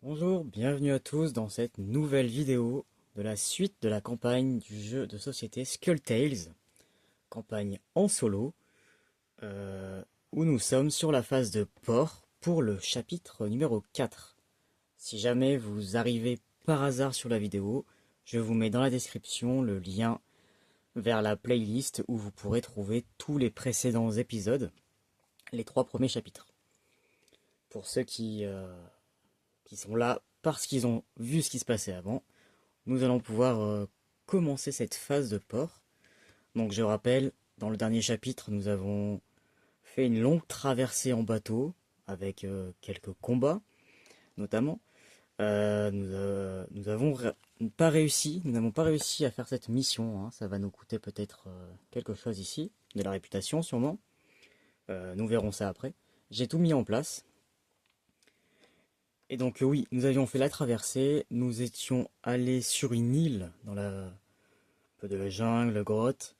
Bonjour, bienvenue à tous dans cette nouvelle vidéo de la suite de la campagne du jeu de société Skull Tales, campagne en solo, où nous sommes sur la phase de port pour le chapitre numéro 4. Si jamais vous arrivez par hasard sur la vidéo, je vous mets dans la description le lien vers la playlist où vous pourrez trouver tous les précédents épisodes, les 3 premiers chapitres. Pour ceux qui sont là parce qu'ils ont vu ce qui se passait avant, nous allons pouvoir commencer cette phase de port. Donc je rappelle, dans le dernier chapitre, nous avons fait une longue traversée en bateau, avec quelques combats, notamment. Nous avons pas réussi, nous n'avons pas réussi à faire cette mission, hein. Ça va nous coûter peut-être quelque chose ici, de la réputation sûrement. Nous verrons ça après. J'ai tout mis en place. Et donc oui, nous avions fait la traversée, nous étions allés sur une île dans la peu de la jungle, grotte,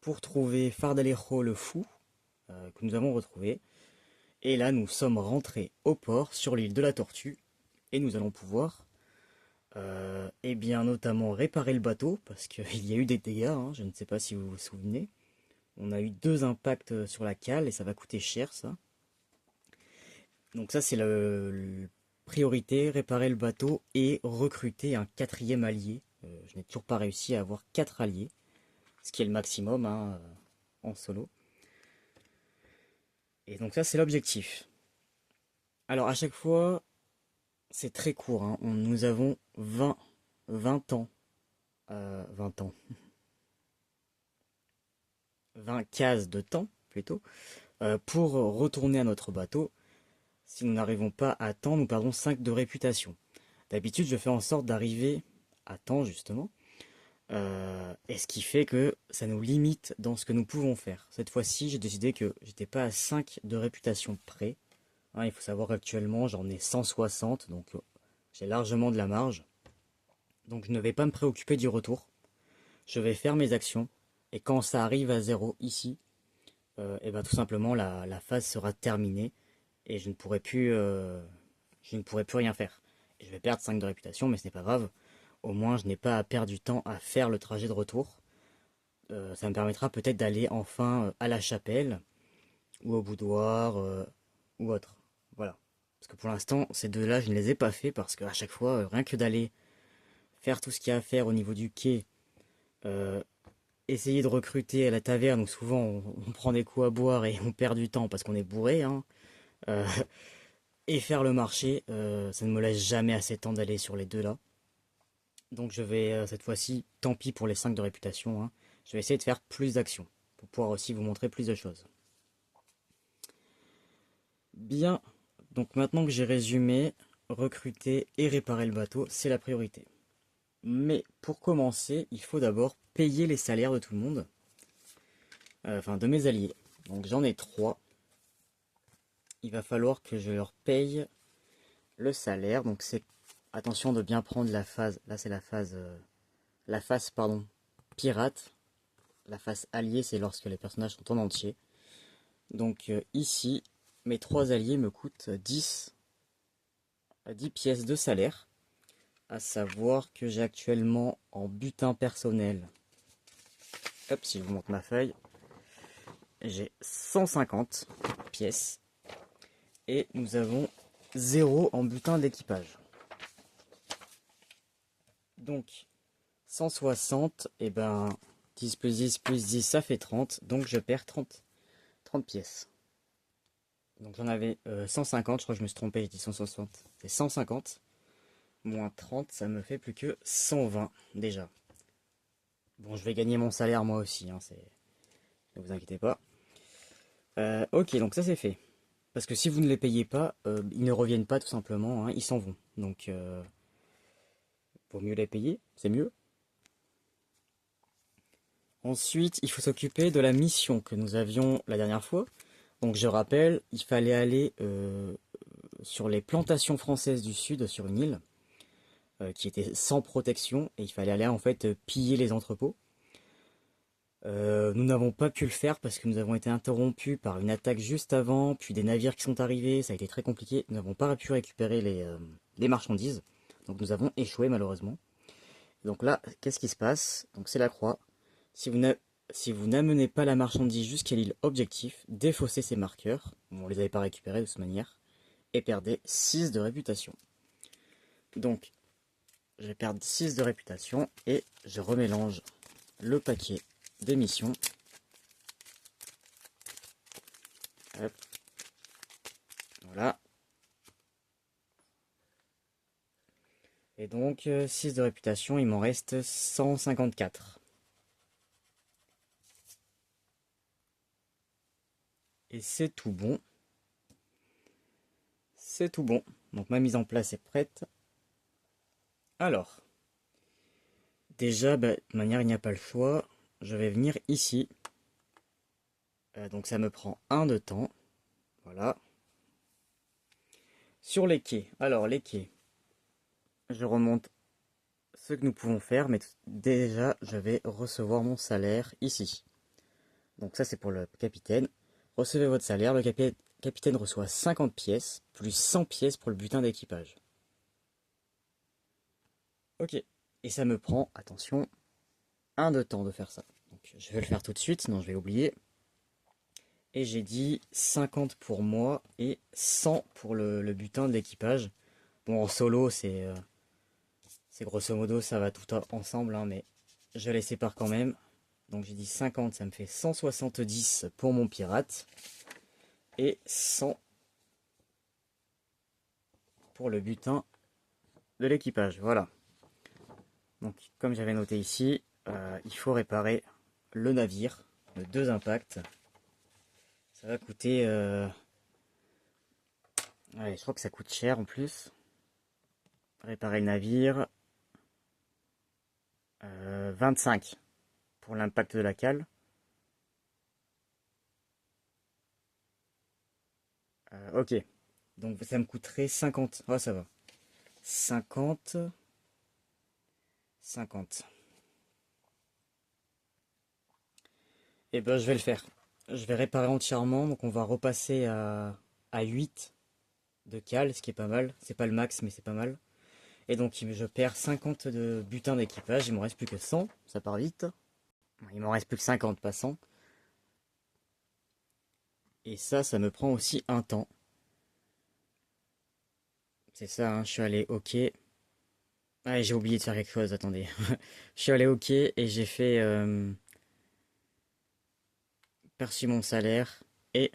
pour trouver Fardalejo le fou, que nous avons retrouvé. Et là, nous sommes rentrés au port sur l'île de la Tortue, et nous allons pouvoir, eh bien, notamment réparer le bateau, parce qu'il y a eu des dégâts, hein, je ne sais pas si vous vous souvenez. On a eu 2 impacts sur la cale, et ça va coûter cher, ça. Donc ça, c'est le priorité, réparer le bateau et recruter un 4e allié. Je n'ai toujours pas réussi à avoir 4 alliés, ce qui est le maximum, hein, en solo. Et donc ça, c'est l'objectif. Alors à chaque fois, c'est très court, hein. Nous avons 20 ans, 20 ans, 20 cases de temps plutôt, pour retourner à notre bateau. Si nous n'arrivons pas à temps, nous perdons 5 de réputation. D'habitude, je fais en sorte d'arriver à temps justement, et ce qui fait que ça nous limite dans ce que nous pouvons faire. Cette fois-ci, j'ai décidé que j'étais pas à 5 de réputation près. Hein, il faut savoir qu'actuellement j'en ai 160, donc j'ai largement de la marge. Donc je ne vais pas me préoccuper du retour. Je vais faire mes actions. Et quand ça arrive à zéro ici, et ben tout simplement la phase sera terminée. Et je ne pourrai plus rien faire. Et je vais perdre 5 de réputation, mais ce n'est pas grave. Au moins je n'ai pas à perdre du temps à faire le trajet de retour. Ça me permettra peut-être d'aller enfin à la chapelle, ou au boudoir, ou autre. Voilà. Parce que pour l'instant, ces deux-là, je ne les ai pas fait parce qu'à chaque fois, rien que d'aller faire tout ce qu'il y a à faire au niveau du quai, euh, essayer de recruter à la taverne où souvent on prend des coups à boire et on perd du temps parce qu'on est bourré, hein, euh, et faire le marché, ça ne me laisse jamais assez de temps d'aller sur les deux là. Donc je vais cette fois-ci, tant pis pour les 5 de réputation, hein, je vais essayer de faire plus d'actions pour pouvoir aussi vous montrer plus de choses. Bien, donc maintenant que j'ai résumé, recruter et réparer le bateau, c'est la priorité. Mais pour commencer, il faut d'abord payer les salaires de tout le monde, enfin de mes alliés. Donc j'en ai 3. Il va falloir que je leur paye le salaire. Donc c'est attention de bien prendre la phase. Là c'est la phase pardon pirate. La phase alliée c'est lorsque les personnages sont en entier. Donc ici mes 3 alliés me coûtent 10 pièces de salaire. À savoir que j'ai actuellement en butin personnel. Hop, si je vous montre ma feuille, j'ai 150 pièces et nous avons 0 en butin d'équipage. Donc 160, et ben 10 plus 10 plus 10 ça fait 30, donc je perds 30 pièces. Donc j'en avais 150, je crois que je me suis trompé, j'ai dit 160. C'est 150, moins 30, ça me fait plus que 120 déjà. Bon, je vais gagner mon salaire moi aussi, hein, ne vous inquiétez pas. Ok, donc ça c'est fait. Parce que si vous ne les payez pas, ils ne reviennent pas tout simplement, hein, ils s'en vont. Donc, vaut mieux les payer, c'est mieux. Ensuite, il faut s'occuper de la mission que nous avions la dernière fois. Donc je rappelle, il fallait aller sur les plantations françaises du Sud, sur une île, qui était sans protection, et il fallait aller en fait piller les entrepôts. Nous n'avons pas pu le faire parce que nous avons été interrompus par une attaque juste avant, puis des navires qui sont arrivés, ça a été très compliqué. Nous n'avons pas pu récupérer les marchandises. Donc nous avons échoué malheureusement. Donc là, qu'est-ce qui se passe? Donc c'est la croix. Si vous n'amenez pas la marchandise jusqu'à l'île objectif, défaussez ces marqueurs. Bon, on les avait pas récupérés de toute manière. Et perdez 6 de réputation. Donc, je vais perdre 6 de réputation et je remélange le paquet des missions. Hop. Voilà. Et donc, 6 de réputation, il m'en reste 154. Et c'est tout bon. C'est tout bon. Donc ma mise en place est prête. Alors, déjà, de toute manière, il n'y a pas le choix. Je vais venir ici. Donc ça me prend 1 de temps. Voilà. Sur les quais. Alors, les quais. Je remonte ce que nous pouvons faire. Mais déjà, je vais recevoir mon salaire ici. Donc ça, c'est pour le capitaine. Recevez votre salaire. Le capitaine reçoit 50 pièces, plus 100 pièces pour le butin d'équipage. Ok. Et ça me prend, attention, 1 de temps de faire ça. Donc je vais le faire tout de suite, sinon je vais oublier. Et j'ai dit 50 pour moi et 100 pour le butin de l'équipage. Bon, en solo, c'est grosso modo, ça va tout ensemble, hein, mais je les sépare quand même. Donc j'ai dit 50, ça me fait 170 pour mon pirate. Et 100 pour le butin de l'équipage. Voilà. Donc, comme j'avais noté ici, il faut réparer le navire de 2 impacts. Ça va coûter... Ouais, je crois que ça coûte cher en plus. Réparer le navire. 25 pour l'impact de la cale. Ok. Donc ça me coûterait 50. Oh, ça va. 50. 50. Et ben je vais le faire. Je vais réparer entièrement. Donc on va repasser à 8 de cale, ce qui est pas mal. C'est pas le max, mais c'est pas mal. Et donc je perds 50 de butin d'équipage. Il m'en reste plus que 100. Ça part vite. Il m'en reste plus que 50, pas 100. Et ça me prend aussi un temps. C'est ça, hein, je suis allé OK. Ah, j'ai oublié de faire quelque chose, attendez. Je suis allé OK et j'ai fait perçu mon salaire et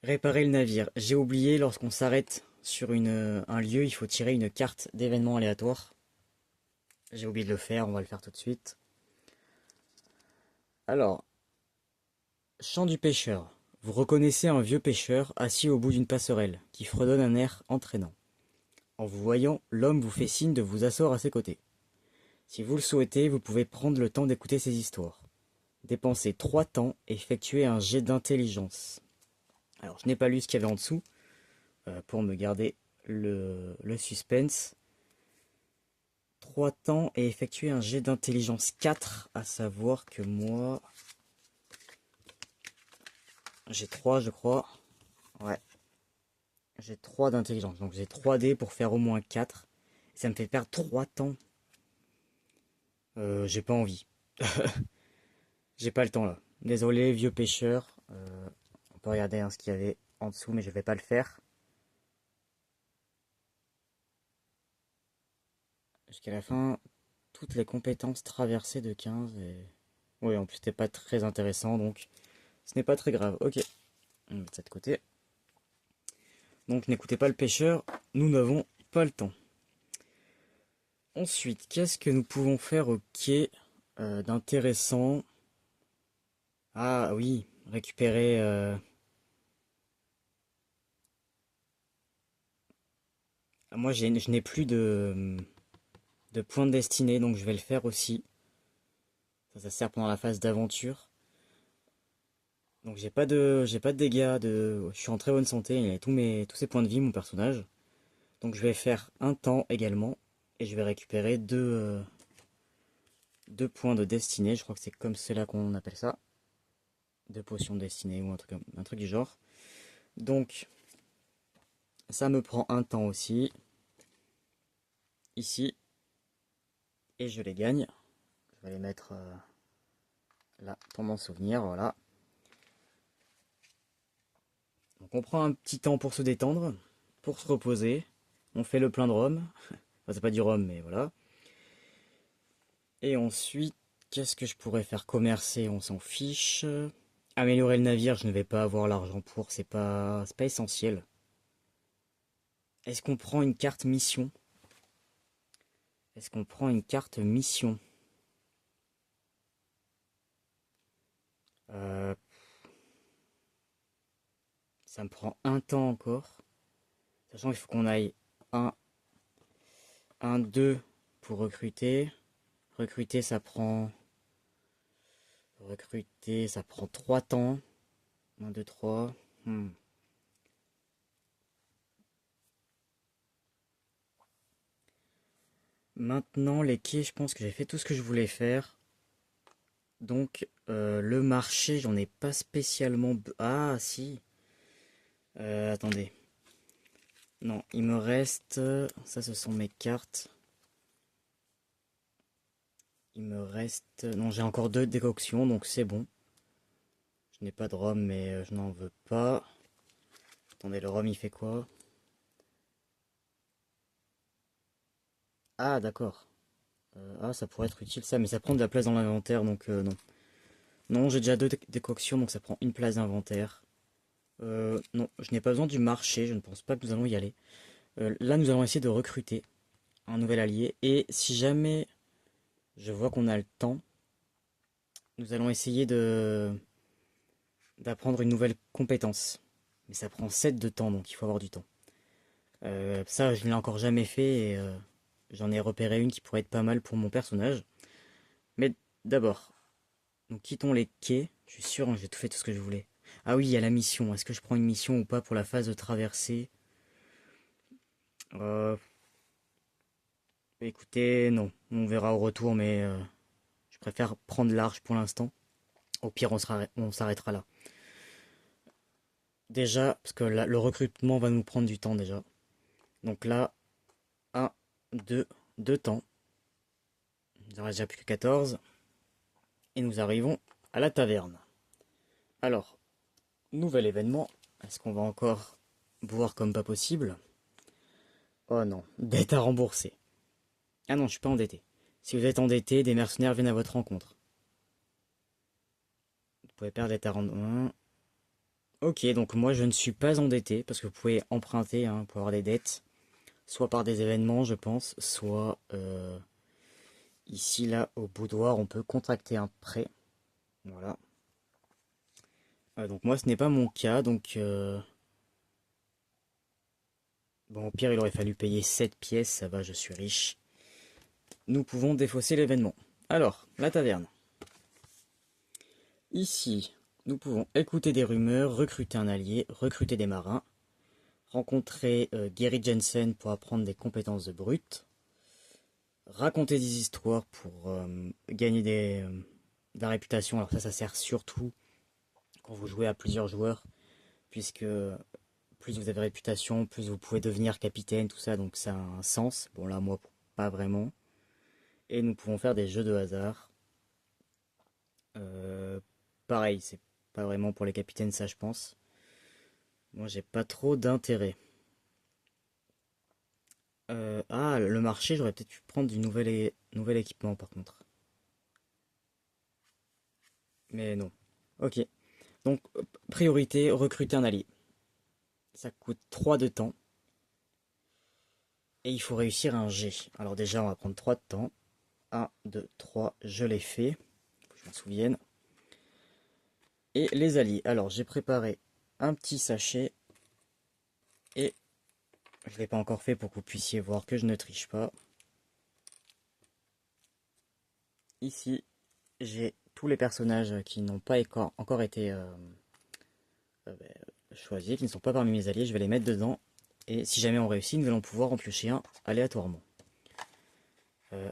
réparer le navire. J'ai oublié, lorsqu'on s'arrête sur un lieu, il faut tirer une carte d'événement aléatoire. J'ai oublié de le faire, on va le faire tout de suite. Alors, chant du pêcheur. Vous reconnaissez un vieux pêcheur assis au bout d'une passerelle, qui fredonne un air entraînant. En vous voyant, l'homme vous fait signe de vous asseoir à ses côtés. Si vous le souhaitez, vous pouvez prendre le temps d'écouter ses histoires. Dépensez 3 temps et effectuer un jet d'intelligence. Alors, je n'ai pas lu ce qu'il y avait en dessous, pour me garder le suspense. 3 temps et effectuer un jet d'intelligence 4, à savoir que moi... J'ai 3, je crois. Ouais. J'ai 3 d'intelligence, donc j'ai 3 dés pour faire au moins 4. Ça me fait perdre 3 temps. J'ai pas envie. J'ai pas le temps là. Désolé, vieux pêcheur. On peut regarder hein, ce qu'il y avait en dessous, mais je vais pas le faire. Jusqu'à la fin, toutes les compétences traversées de 15. Et... Oui, en plus, c'était pas très intéressant, donc ce n'est pas très grave. Ok, on va mettre ça de côté. Donc n'écoutez pas le pêcheur, nous n'avons pas le temps. Ensuite, qu'est-ce que nous pouvons faire au quai d'intéressant? Ah oui, récupérer... Moi, je n'ai plus de points de destinée, donc je vais le faire aussi. Ça sert pendant la phase d'aventure. Donc j'ai pas de dégâts, je suis en très bonne santé, il a tous ses points de vie, mon personnage. Donc je vais faire un temps également, et je vais récupérer deux points de destinée, je crois que c'est comme cela qu'on appelle ça. 2 potions de destinée ou un truc du genre. Donc ça me prend un temps aussi. ici, et je les gagne. Je vais les mettre là pour m'en souvenir, voilà. Donc on prend un petit temps pour se détendre, pour se reposer. On fait le plein de rhum. Enfin, c'est pas du rhum, mais voilà. Et ensuite, qu'est-ce que je pourrais faire commercer? On s'en fiche. Améliorer le navire, je ne vais pas avoir l'argent pour, c'est pas essentiel. Est-ce qu'on prend une carte mission? Est-ce qu'on prend une carte mission? Euh, Ça me prend un temps encore. Sachant qu'il faut qu'on aille un, 2 pour recruter. Recruter, ça prend. Recruter, ça prend 3 temps. Un, 2, 3. Maintenant, les quais, je pense que j'ai fait tout ce que je voulais faire. Donc, le marché, j'en ai pas spécialement. Ah, si. Attendez. Non, il me reste. Ça, ce sont mes cartes. Il me reste. Non, j'ai encore 2 décoctions, donc c'est bon. Je n'ai pas de rhum, mais je n'en veux pas. Attendez, le rhum, il fait quoi? Ah, d'accord. Ah, ça pourrait être utile ça, mais ça prend de la place dans l'inventaire, donc non. Non, j'ai déjà 2 décoctions, donc ça prend une place d'inventaire. Non, je n'ai pas besoin du marché, je ne pense pas que nous allons y aller. Là, nous allons essayer de recruter un nouvel allié, et si jamais je vois qu'on a le temps, nous allons essayer de d'apprendre une nouvelle compétence. Mais ça prend 7 de temps, donc il faut avoir du temps. Ça, je ne l'ai encore jamais fait, et j'en ai repéré une qui pourrait être pas mal pour mon personnage. Mais d'abord, nous quittons les quais. Je suis sûr, hein, j'ai tout fait tout ce que je voulais. Ah oui, il y a la mission. Est-ce que je prends une mission ou pas pour la phase de traversée? Euh, Écoutez, non. On verra au retour, mais je préfère prendre large pour l'instant. Au pire, on s'arrêtera là. Déjà, parce que le recrutement va nous prendre du temps déjà. Donc là, un, 2, 2 temps. Il en reste déjà plus que 14. Et nous arrivons à la taverne. Alors, nouvel événement. Est-ce qu'on va encore boire comme pas possible? Oh non, dette à rembourser. Ah non, je suis pas endetté. Si vous êtes endetté, des mercenaires viennent à votre rencontre. Vous pouvez perdre dette à rembourser. Ok, donc moi je ne suis pas endetté parce que vous pouvez emprunter hein, pour avoir des dettes, soit par des événements, je pense, soit ici là au boudoir on peut contracter un prêt. Voilà. Donc moi ce n'est pas mon cas, donc bon au pire il aurait fallu payer 7 pièces, ça va, je suis riche. Nous pouvons défausser l'événement. Alors, la taverne. Ici, nous pouvons écouter des rumeurs, recruter un allié, recruter des marins, rencontrer Gary Jensen pour apprendre des compétences de brute, raconter des histoires pour gagner de la réputation. Alors ça sert surtout quand vous jouez à plusieurs joueurs, puisque plus vous avez réputation, plus vous pouvez devenir capitaine, tout ça, donc ça a un sens. Bon là, moi, pas vraiment. Et nous pouvons faire des jeux de hasard. Euh, Pareil, c'est pas vraiment pour les capitaines, ça je pense. Moi, j'ai pas trop d'intérêt. Ah, le marché, j'aurais peut-être pu prendre du nouvel équipement par contre. Mais non. Ok. Donc, priorité, recruter un allié. Ça coûte 3 de temps. Et il faut réussir un G. Alors déjà, on va prendre 3 de temps. Un, 2, 3, je l'ai fait. Faut que je m'en souvienne. Et les alliés. Alors, j'ai préparé un petit sachet. Et je ne l'ai pas encore fait pour que vous puissiez voir que je ne triche pas. Ici, j'ai tous les personnages qui n'ont pas encore été ben, choisis, qui ne sont pas parmi mes alliés. Je vais les mettre dedans. Et si jamais on réussit, nous allons pouvoir en piocher un aléatoirement.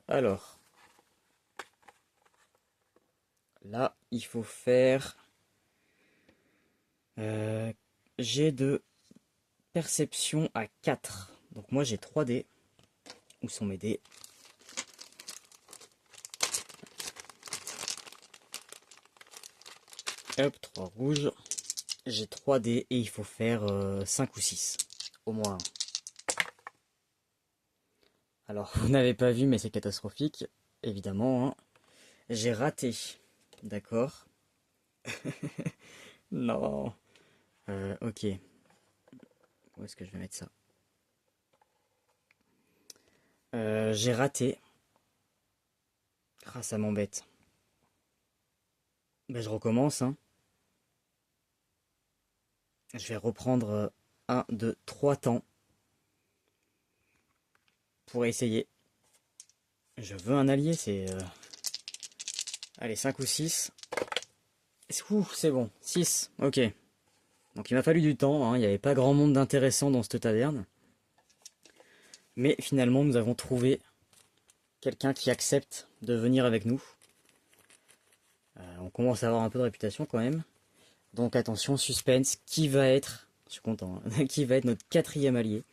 Alors, là, il faut faire G de perception à 4. Donc moi j'ai 3 dés. Où sont mes dés? Hop, 3 rouges. J'ai 3 dés et il faut faire 5 ou 6. Au moins. Alors, vous n'avez pas vu, mais c'est catastrophique. Évidemment, hein. J'ai raté. D'accord. Non. Ok. Où est-ce que je vais mettre ça? J'ai raté. Ah, ça m'embête. Ben, je recommence, hein. Je vais reprendre 1, 2, 3 temps pour essayer. Je veux un allié, c'est... Allez, 5 ou 6. Ouh, c'est bon. 6, ok. Donc il m'a fallu du temps, hein. Il n'y avait pas grand monde d'intéressant dans cette taverne. Mais finalement, nous avons trouvé quelqu'un qui accepte de venir avec nous. On commence à avoir un peu de réputation quand même. Donc attention, suspense, qui va être, je suis content, hein, qui va être notre 4e allié.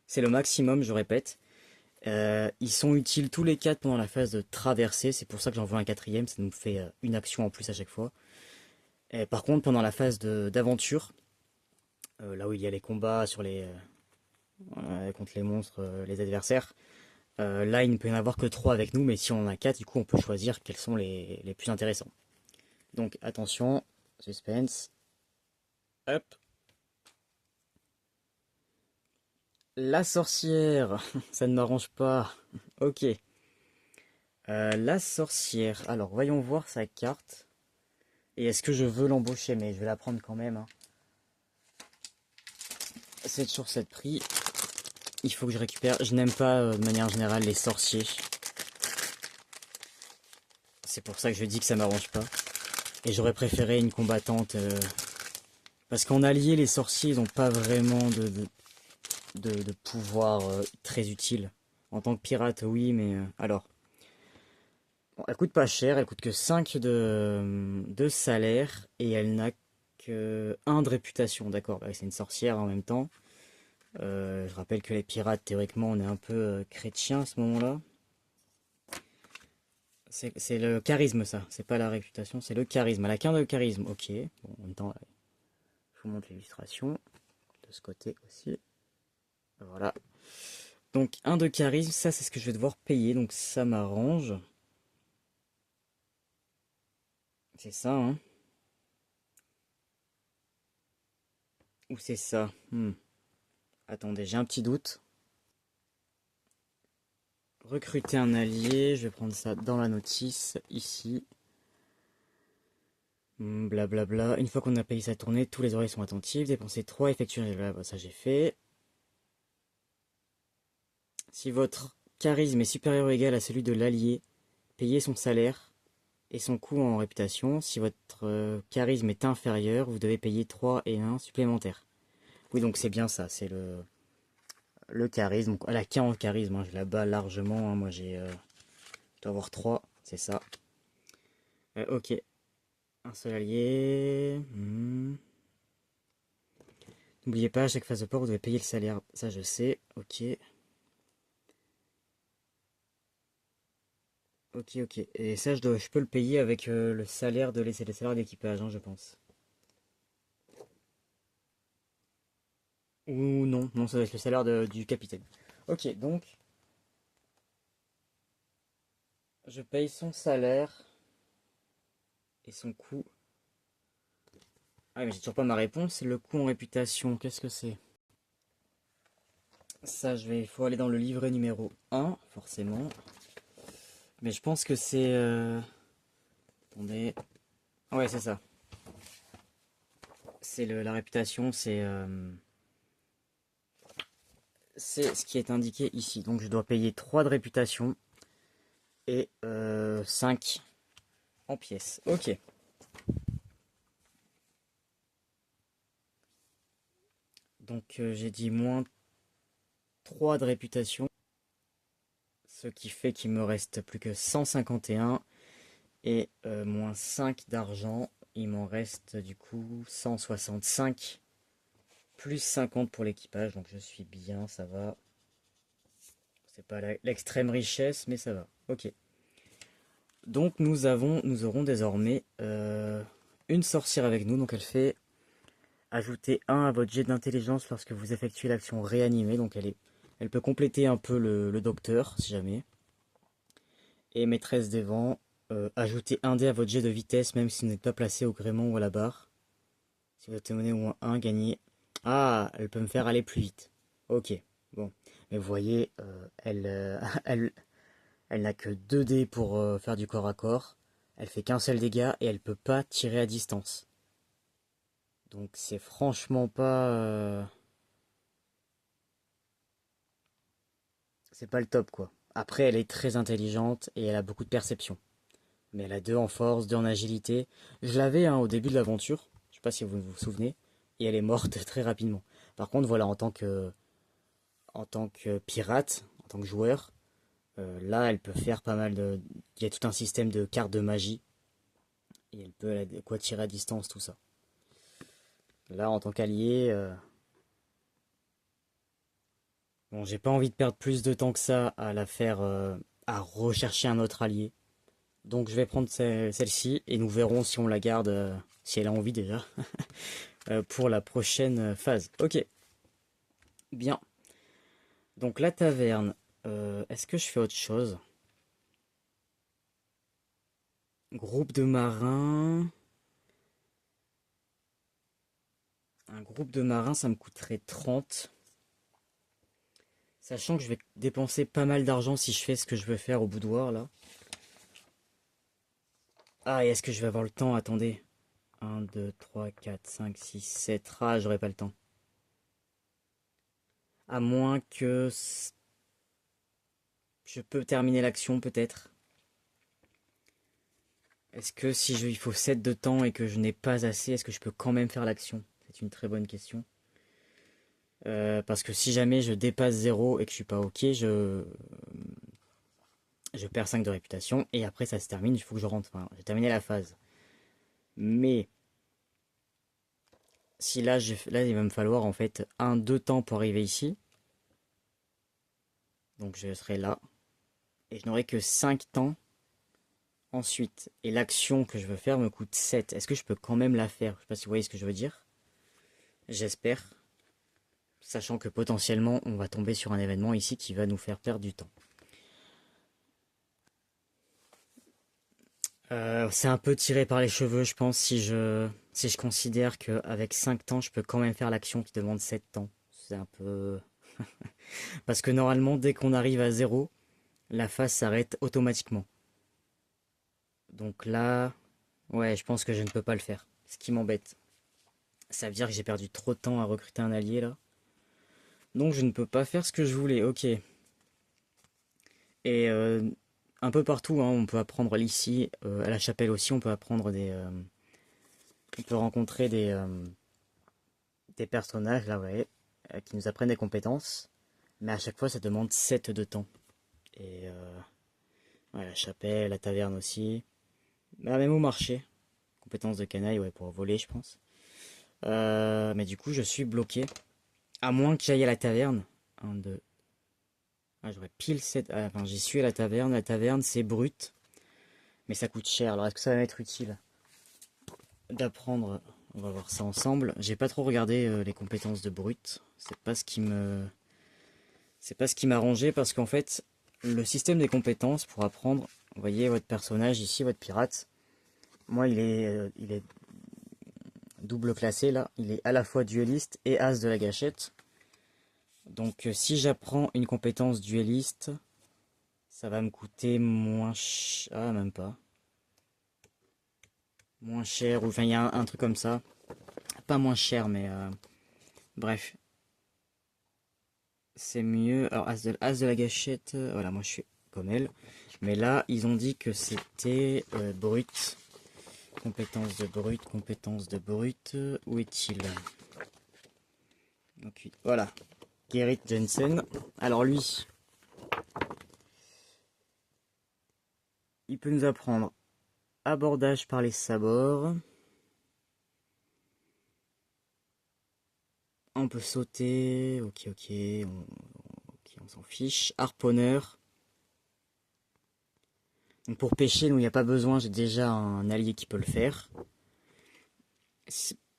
C'est le maximum, je répète. Ils sont utiles tous les 4 pendant la phase de traversée, c'est pour ça que j'en veux un 4e, ça nous fait une action en plus à chaque fois. Et par contre, pendant la phase d'aventure, là où il y a les combats sur contre les monstres, les adversaires, là il ne peut y en avoir que 3 avec nous, mais si on en a 4, du coup on peut choisir quels sont les plus intéressants. Donc attention, suspense, hop. La sorcière, ça ne m'arrange pas. Ok. La sorcière. Alors, voyons voir sa carte. Et est-ce que je veux l'embaucher? Mais je vais la prendre quand même, hein. C'est toujours cette prix. Il faut que je récupère. Je n'aime pas, de manière générale, les sorciers. C'est pour ça que je dis que ça m'arrange pas. Et j'aurais préféré une combattante. Parce qu'en allié, les sorciers, ils n'ont pas vraiment de pouvoir très utile. En tant que pirate, oui, mais... alors... Bon, elle coûte pas cher, elle coûte que 5 de salaire et elle n'a que 1 de réputation, d'accord, bah, c'est une sorcière en même temps. Je rappelle que les pirates, théoriquement, on est un peu chrétien à ce moment-là. C'est le charisme ça, c'est pas la réputation, c'est le charisme. Elle a qu'un de charisme, ok. Bon, en même temps, je vous montre l'illustration de ce côté aussi. Voilà. Donc 1 de charisme, ça c'est ce que je vais devoir payer, donc ça m'arrange. C'est ça, hein. Ou c'est ça? Attendez, j'ai un petit doute. Recruter un allié, je vais prendre ça dans la notice, ici. Blablabla. Une fois qu'on a payé sa tournée, tous les oreilles sont attentives. Dépenser 3, effectuer un blablabla, ça j'ai fait. Si votre charisme est supérieur ou égal à celui de l'allié, payez son salaire et son coût en réputation. Si votre charisme est inférieur, vous devez payer 3 et 1 supplémentaires. Oui, donc c'est bien ça, c'est le charisme. Donc, elle a 40 charisme, hein, je la bats largement, hein. Moi je dois avoir 3, c'est ça. Ok, un seul allié. N'oubliez pas, à chaque phase de port, vous devez payer le salaire. Ça, je sais. Ok. Ok, ok. Et ça, je peux le payer avec le salaire de l'essai, le salaire d'équipage, hein, je pense. Ou non, non, ça va être le salaire du capitaine. Ok, donc, je paye son salaire et son coût. Ah, mais j'ai toujours pas ma réponse. Le coût en réputation, qu'est-ce que c'est? Ça, il faut aller dans le livret numéro 1, forcément. Mais je pense que c'est... Attendez. Ouais, c'est ça. C'est la réputation, c'est ce qui est indiqué ici. Donc je dois payer 3 de réputation et 5 en pièces. Ok. Donc j'ai dit moins 3 de réputation, ce qui fait qu'il me reste plus que 151 et moins 5 d'argent. Il m'en reste du coup 165 plus 50 pour l'équipage. Donc je suis bien, ça va. C'est pas l'extrême richesse, mais ça va. Ok. Donc nous aurons désormais une sorcière avec nous. Donc elle fait ajouter 1 à votre jet d'intelligence lorsque vous effectuez l'action réanimée. Donc elle peut compléter un peu le docteur, si jamais. Et maîtresse des vents, ajoutez 1 dé à votre jet de vitesse, même si vous n'êtes pas placé au gréement ou à la barre. Si vous obtenez au moins 1, gagnez. Ah, elle peut me faire aller plus vite. Ok, bon. Mais vous voyez, elle n'a que 2 dés pour faire du corps à corps. Elle fait qu'un seul dégât et elle peut pas tirer à distance. Donc c'est franchement pas... c'est pas le top quoi. Après elle est très intelligente et elle a beaucoup de perception. Mais elle a 2 en force, 2 en agilité. Je l'avais hein, au début de l'aventure, je sais pas si vous vous souvenez, et elle est morte très rapidement. Par contre voilà, en tant que pirate, en tant que joueur, là elle peut faire pas mal de... Il y a tout un système de cartes de magie, et elle a de quoi tirer à distance, tout ça. Là en tant qu'allié, bon j'ai pas envie de perdre plus de temps que ça à la faire, à rechercher un autre allié. Donc je vais prendre celle-ci et nous verrons si on la garde, si elle a envie déjà, pour la prochaine phase. Ok, bien. Donc la taverne, est-ce que je fais autre chose? Groupe de marins. Un groupe de marins, ça me coûterait 30. Sachant que je vais dépenser pas mal d'argent si je fais ce que je veux faire au boudoir là. Ah, et est-ce que je vais avoir le temps? Attendez. 1, 2, 3, 4, 5, 6, 7. Ah, j'aurai pas le temps. À moins que je peux terminer l'action peut-être. Est-ce que si il faut 7 de temps et que je n'ai pas assez, est-ce que je peux quand même faire l'action? C'est une très bonne question. Parce que si jamais je dépasse 0 et que je suis pas ok, je perds 5 de réputation et après ça se termine, il faut que je rentre. Enfin, j'ai terminé la phase. Mais si là il va me falloir en fait 2 temps pour arriver ici. Donc je serai là. Et je n'aurai que 5 temps ensuite. Et l'action que je veux faire me coûte 7. Est-ce que je peux quand même la faire? Je sais pas si vous voyez ce que je veux dire. J'espère. Sachant que potentiellement on va tomber sur un événement ici qui va nous faire perdre du temps. C'est un peu tiré par les cheveux, je pense, si je considère qu'avec 5 temps, je peux quand même faire l'action qui demande 7 temps. C'est un peu... Parce que normalement, dès qu'on arrive à 0, la phase s'arrête automatiquement. Donc là, ouais, je pense que je ne peux pas le faire. Ce qui m'embête. Ça veut dire que j'ai perdu trop de temps à recruter un allié là. Donc je ne peux pas faire ce que je voulais, ok. Et un peu partout, hein, on peut apprendre ici, à la chapelle aussi, on peut apprendre on peut rencontrer des personnages, là, ouais, qui nous apprennent des compétences. Mais à chaque fois, ça demande 7 de temps. Et ouais, la chapelle, la taverne aussi. Bah, même au marché. Compétences de canaille, ouais, pour voler, je pense. Mais du coup, je suis bloqué. À moins que j'aille à la taverne. Un, deux. Ah, j'aurais pile 7. Ah, enfin, j'y suis à la taverne. La taverne, c'est brut. Mais ça coûte cher. Alors, est-ce que ça va m'être utile d'apprendre? On va voir ça ensemble. J'ai pas trop regardé les compétences de brut. C'est pas ce qui m'a arrangé parce qu'en fait, le système des compétences pour apprendre, vous voyez votre personnage ici, votre pirate. Moi, il est double classé là. Il est à la fois dueliste et as de la gâchette. Donc, si j'apprends une compétence dueliste, ça va me coûter moins cher. Ah, même pas. Moins cher, ou enfin, il y a un truc comme ça. Pas moins cher, mais bref. C'est mieux. Alors, as de la gâchette, voilà, moi je suis comme elle. Mais là, ils ont dit que c'était brut. Compétence de brut, compétence de brut. Où est-il? Donc, voilà. Gerrit Jensen. Alors, lui, il peut nous apprendre abordage par les sabords. On peut sauter. Ok, ok. Ok, on on s'en fiche. Harponneur. Donc pour pêcher, nous, il n'y a pas besoin, j'ai déjà un allié qui peut le faire.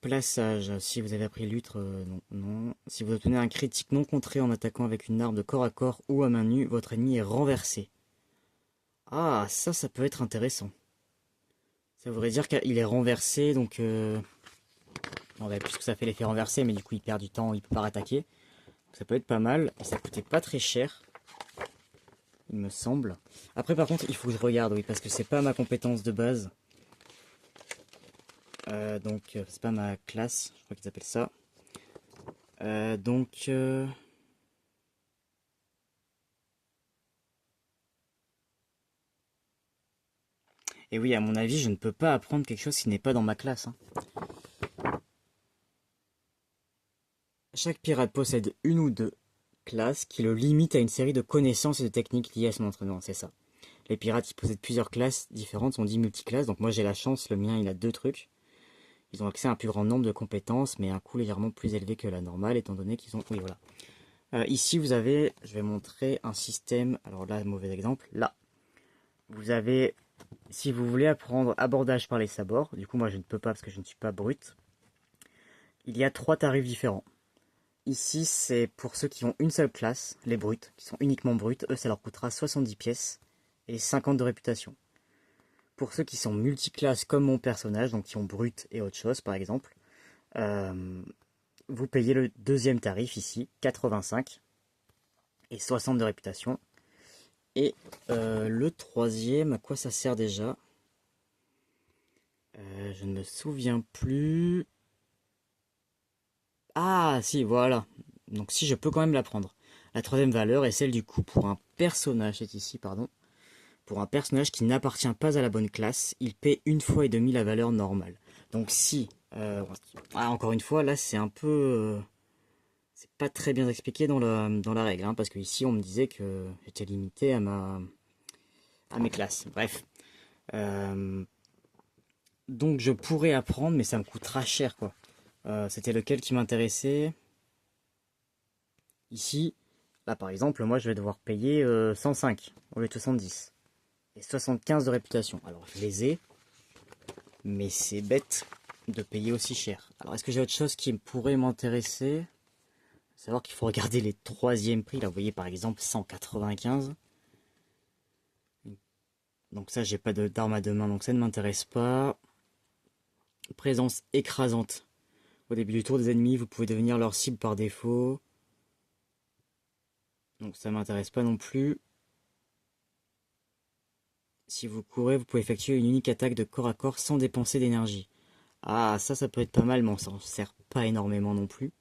Plaçage, si vous avez appris l'huître, non, non. Si vous obtenez un critique non contré en attaquant avec une arme de corps à corps ou à main nue, votre ennemi est renversé. Ah, ça peut être intéressant. Ça voudrait dire qu'il est renversé, donc... puisque ça fait l'effet renversé, mais du coup il perd du temps, il peut pas attaquer. Donc ça peut être pas mal, et ça coûtait pas très cher, il me semble. Après par contre, il faut que je regarde, oui, parce que c'est pas ma compétence de base. C'est pas ma classe, je crois qu'ils appellent ça. Et oui, à mon avis, je ne peux pas apprendre quelque chose qui n'est pas dans ma classe, hein. Chaque pirate possède une ou deux classes qui le limitent à une série de connaissances et de techniques liées à son entraînement, c'est ça. Les pirates qui possèdent plusieurs classes différentes sont dits multiclasses, donc moi j'ai la chance, le mien il a deux trucs. Ils ont accès à un plus grand nombre de compétences, mais à un coût légèrement plus élevé que la normale, étant donné qu'ils ont... Oui, voilà. Ici, vous avez, je vais montrer un système, alors là, mauvais exemple, là. Vous avez, si vous voulez apprendre abordage par les sabords, du coup moi je ne peux pas parce que je ne suis pas brut, il y a trois tarifs différents. Ici, c'est pour ceux qui ont une seule classe, les brutes, qui sont uniquement brutes, eux ça leur coûtera 70 pièces et 50 de réputation. Pour ceux qui sont multiclasses comme mon personnage, donc qui ont brut et autre chose par exemple, vous payez le deuxième tarif ici, 85 et 60 de réputation. Et le troisième, à quoi ça sert déjà? Je ne me souviens plus. Ah si, voilà. Donc si, je peux quand même la prendre. La troisième valeur est celle du coup pour un personnage, c'est ici, pardon. Pour un personnage qui n'appartient pas à la bonne classe, il paie une fois et demie la valeur normale. Donc si, encore une fois, là c'est un peu... c'est pas très bien expliqué dans la règle, hein, parce que ici on me disait que j'étais limité à mes classes. Bref. Donc je pourrais apprendre, mais ça me coûtera cher, quoi. C'était lequel qui m'intéressait? Ici, là par exemple, moi je vais devoir payer 105 au lieu de 70. Et 75 de réputation. Alors je les ai, mais c'est bête de payer aussi cher. Alors est-ce que j'ai autre chose qui pourrait m'intéresser? Savoir qu'il faut regarder les troisièmes prix. Là vous voyez par exemple 195. Donc ça j'ai pas d'arme à deux mains, donc ça ne m'intéresse pas. Présence écrasante. Au début du tour des ennemis, vous pouvez devenir leur cible par défaut. Donc ça m'intéresse pas non plus. Si vous courez, vous pouvez effectuer une unique attaque de corps à corps sans dépenser d'énergie. Ah, ça peut être pas mal, mais on s'en sert pas énormément non plus.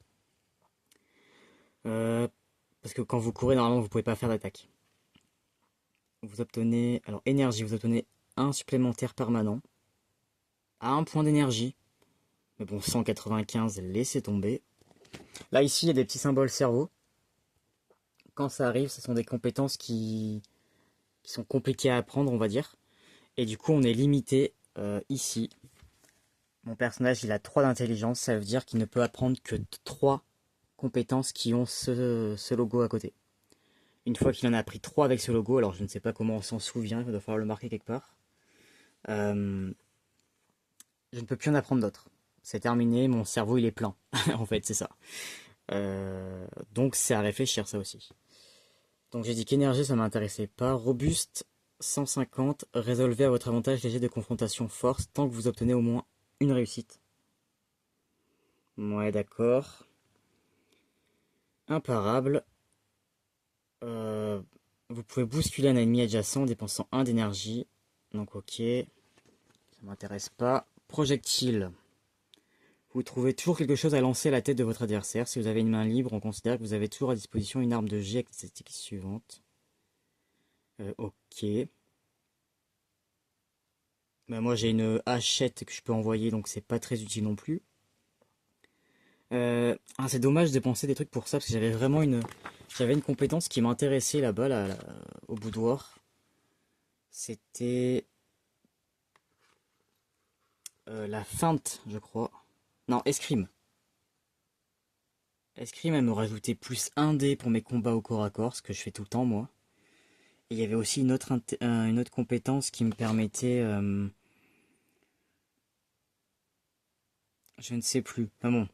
Parce que quand vous courez, normalement, vous pouvez pas faire d'attaque. Vous obtenez, alors énergie, vous obtenez un supplémentaire permanent à un point d'énergie. Mais bon, 195, laissez tomber. Là, ici, il y a des petits symboles cerveau. Quand ça arrive, ce sont des compétences qui sont compliquées à apprendre, on va dire. Et du coup, on est limité ici. Mon personnage, il a 3 d'intelligence, ça veut dire qu'il ne peut apprendre que 3 compétences qui ont ce logo à côté. Une fois qu'il en a appris 3 avec ce logo, alors je ne sais pas comment on s'en souvient, il va falloir le marquer quelque part. Je ne peux plus en apprendre d'autres. C'est terminé, mon cerveau il est plein. En fait, c'est ça. Donc c'est à réfléchir ça aussi. Donc j'ai dit qu'énergie ça m'intéressait pas. Robuste 150, résolvez à votre avantage léger de confrontation force tant que vous obtenez au moins une réussite. Ouais, d'accord. Imparable. Vous pouvez bousculer un ennemi adjacent en dépensant 1 d'énergie. Donc ok. Ça m'intéresse pas. Projectile. Vous trouvez toujours quelque chose à lancer à la tête de votre adversaire. Si vous avez une main libre, on considère que vous avez toujours à disposition une arme de jet avec les statistiques suivantes. Ok. Bah, moi j'ai une hachette que je peux envoyer, donc c'est pas très utile non plus. C'est dommage de dépenser des trucs pour ça, parce que j'avais une compétence qui m'intéressait là-bas, au boudoir. C'était la feinte, je crois. Non, escrime. Escrime, elle me rajoutait plus 1 dé pour mes combats au corps à corps, ce que je fais tout le temps, moi. Et il y avait aussi une autre compétence qui me permettait... je ne sais plus. Enfin bon.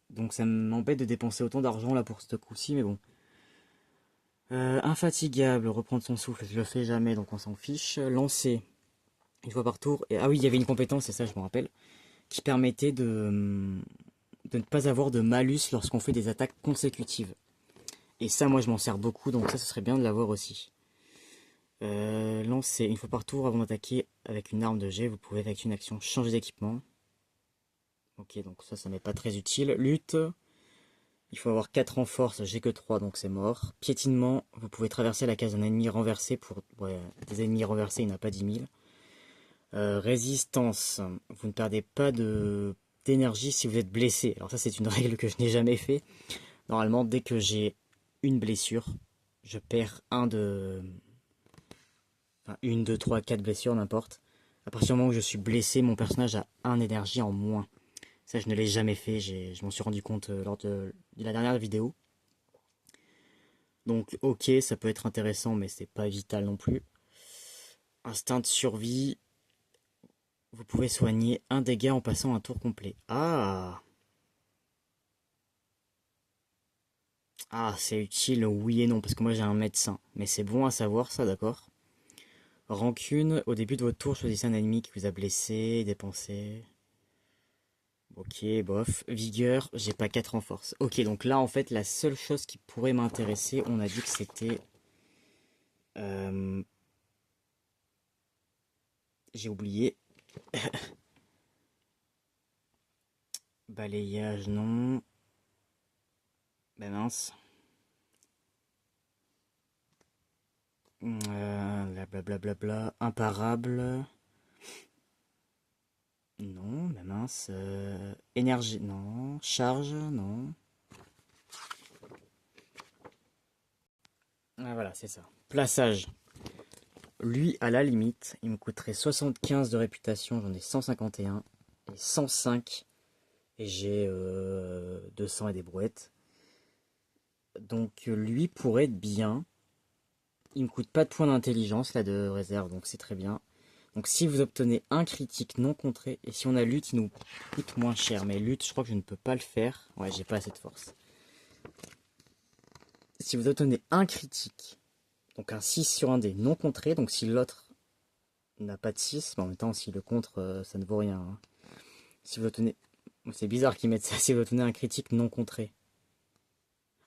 Donc ça m'embête de dépenser autant d'argent là pour ce coup-ci, mais bon. Infatigable, reprendre son souffle, je le fais jamais, donc on s'en fiche. Lancer, une fois par tour. Et, ah oui, il y avait une compétence, c'est ça, je me rappelle, qui permettait de ne pas avoir de malus lorsqu'on fait des attaques consécutives. Et ça, moi, je m'en sers beaucoup, donc ça, ce serait bien de l'avoir aussi. Lancer, une fois par tour, avant d'attaquer avec une arme de jet, vous pouvez effectuer une action changer d'équipement. Ok, donc ça m'est pas très utile. Lutte, il faut avoir 4 en force, j'ai que 3, donc c'est mort. Piétinement, vous pouvez traverser la case d'un ennemi renversé pour... Ouais, des ennemis renversés, il n'y en a pas 10 000. Résistance, vous ne perdez pas d'énergie si vous êtes blessé. Alors ça, c'est une règle que je n'ai jamais fait. Normalement, dès que j'ai une blessure, je perds enfin, une, deux, trois, quatre blessures, n'importe. À partir du moment où je suis blessé, mon personnage a un énergie en moins. Ça, je ne l'ai jamais fait. Je m'en suis rendu compte lors de la dernière vidéo. Donc, ok, ça peut être intéressant, mais c'est pas vital non plus. Instinct de survie. Vous pouvez soigner un dégât en passant un tour complet. Ah! Ah, c'est utile, oui et non, parce que moi j'ai un médecin. Mais c'est bon à savoir ça, d'accord? Rancune, au début de votre tour, choisissez un ennemi qui vous a blessé, dépensé. Ok, bof. Vigueur, j'ai pas 4 en force. Ok, donc là, en fait, la seule chose qui pourrait m'intéresser, on a dit que c'était... euh, J'ai oublié. Balayage, non. Ben mince. Blablabla. Imparable. Non, ben mince. Énergie, non. Charge, non. Ah, voilà, c'est ça. Plaçage. Lui, à la limite, il me coûterait 75 de réputation, j'en ai 151. Et 105, et j'ai 200 et des brouettes. Donc lui pourrait être bien. Il me coûte pas de points d'intelligence là de réserve, donc c'est très bien. Donc si vous obtenez un critique non contré, et si on a lutte, il nous coûte moins cher. Mais lutte, je crois que je ne peux pas le faire. Ouais, j'ai pas assez de force. Si vous obtenez un critique, donc un 6 sur un dé non contré, donc si l'autre n'a pas de 6, mais en même temps si le contre, ça ne vaut rien, hein. Si vous obtenez... C'est bizarre qu'ils mettent ça, si vous obtenez un critique non contré.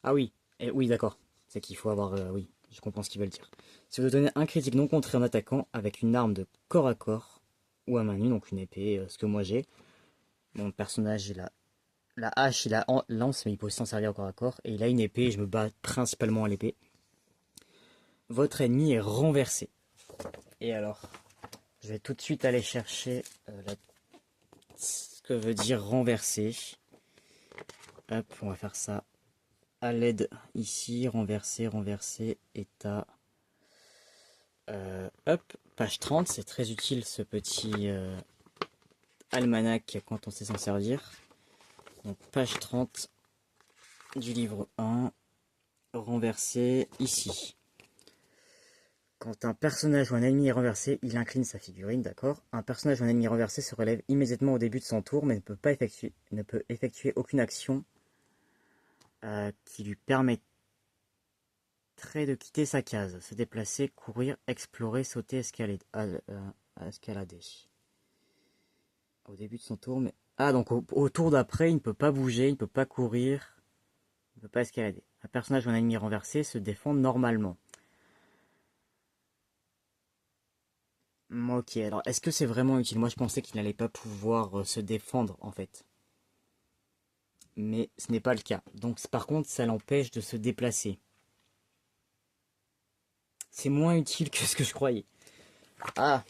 Ah oui, oui d'accord. C'est qu'il faut avoir... oui, je comprends ce qu'ils veulent dire. Si vous donnez un critique non contré en attaquant avec une arme de corps à corps, ou à main nue, donc une épée, ce que moi j'ai. Mon personnage, il a la hache, il a lance, mais il peut aussi s'en servir au corps à corps. Et il a une épée, et je me bats principalement à l'épée. Votre ennemi est renversé. Et alors, je vais tout de suite aller chercher ce que veut dire renverser. Hop, on va faire ça à l'aide ici, renverser, renverser, état. Hop, page 30, c'est très utile ce petit almanach quand on sait s'en servir. Donc page 30 du livre 1, renversé ici. Quand un personnage ou un ennemi est renversé, il incline sa figurine, d'accord? Un personnage ou un ennemi renversé se relève immédiatement au début de son tour, mais ne peut effectuer aucune action qui lui permettrait de quitter sa case, se déplacer, courir, explorer, sauter, escalader. Au début de son tour, mais... Ah, donc au tour d'après, il ne peut pas bouger, il ne peut pas courir, il ne peut pas escalader. Un personnage ou un ennemi renversé se défend normalement. Ok, alors est-ce que c'est vraiment utile? Moi je pensais qu'il n'allait pas pouvoir se défendre en fait. Mais ce n'est pas le cas. Donc par contre ça l'empêche de se déplacer. C'est moins utile que ce que je croyais. Ah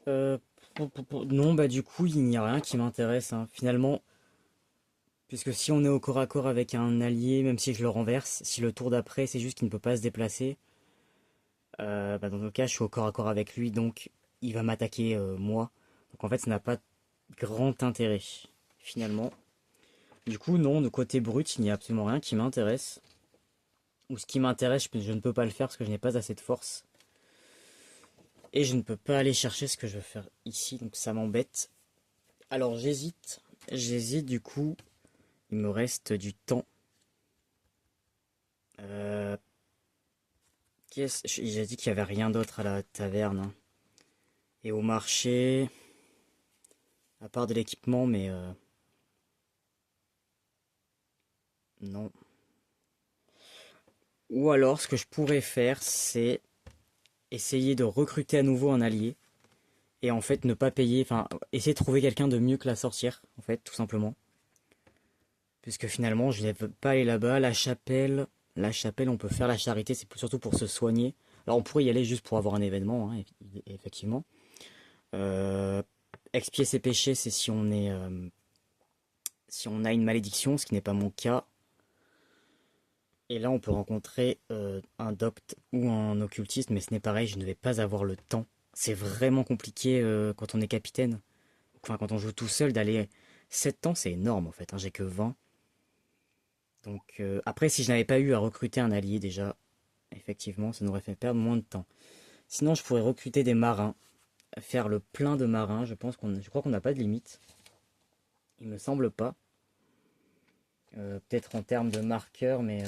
euh, Non, bah du coup il n'y a rien qui m'intéresse, hein. Finalement, puisque si on est au corps à corps avec un allié, même si je le renverse, si le tour d'après c'est juste qu'il ne peut pas se déplacer, bah dans le cas je suis au corps à corps avec lui, donc il va m'attaquer moi. Donc en fait ça n'a pas grand intérêt finalement. Du coup, non, de côté brut, il n'y a absolument rien qui m'intéresse. Ou ce qui m'intéresse, je ne peux pas le faire parce que je n'ai pas assez de force. Et je ne peux pas aller chercher ce que je veux faire ici, donc ça m'embête. Alors j'hésite. J'hésite, du coup, il me reste du temps. J'ai dit qu'il n'y avait rien d'autre à la taverne, hein. Et au marché, à part de l'équipement, mais non. Ou alors, ce que je pourrais faire, c'est essayer de recruter à nouveau un allié. Et en fait, ne pas payer, enfin, essayer de trouver quelqu'un de mieux que la sorcière, en fait, tout simplement. Puisque finalement, je ne vais pas aller là-bas. La chapelle, on peut faire la charité, c'est surtout pour se soigner. Alors, on pourrait y aller juste pour avoir un événement, hein, effectivement. Euh, Expier ses péchés, c'est si on a une malédiction, ce qui n'est pas mon cas. Et là, on peut rencontrer un docte ou un occultiste, mais ce n'est pareil, je ne vais pas avoir le temps. C'est vraiment compliqué quand on est capitaine. Enfin, quand on joue tout seul, d'aller 7 ans, c'est énorme en fait, hein, j'ai que 20. Donc, après, si je n'avais pas eu à recruter un allié déjà, effectivement, ça m'aurait fait perdre moins de temps. Sinon, je pourrais recruter des marins, faire le plein de marins. Je crois qu'on n'a pas de limite. Il me semble pas. Peut-être en termes de marqueurs, mais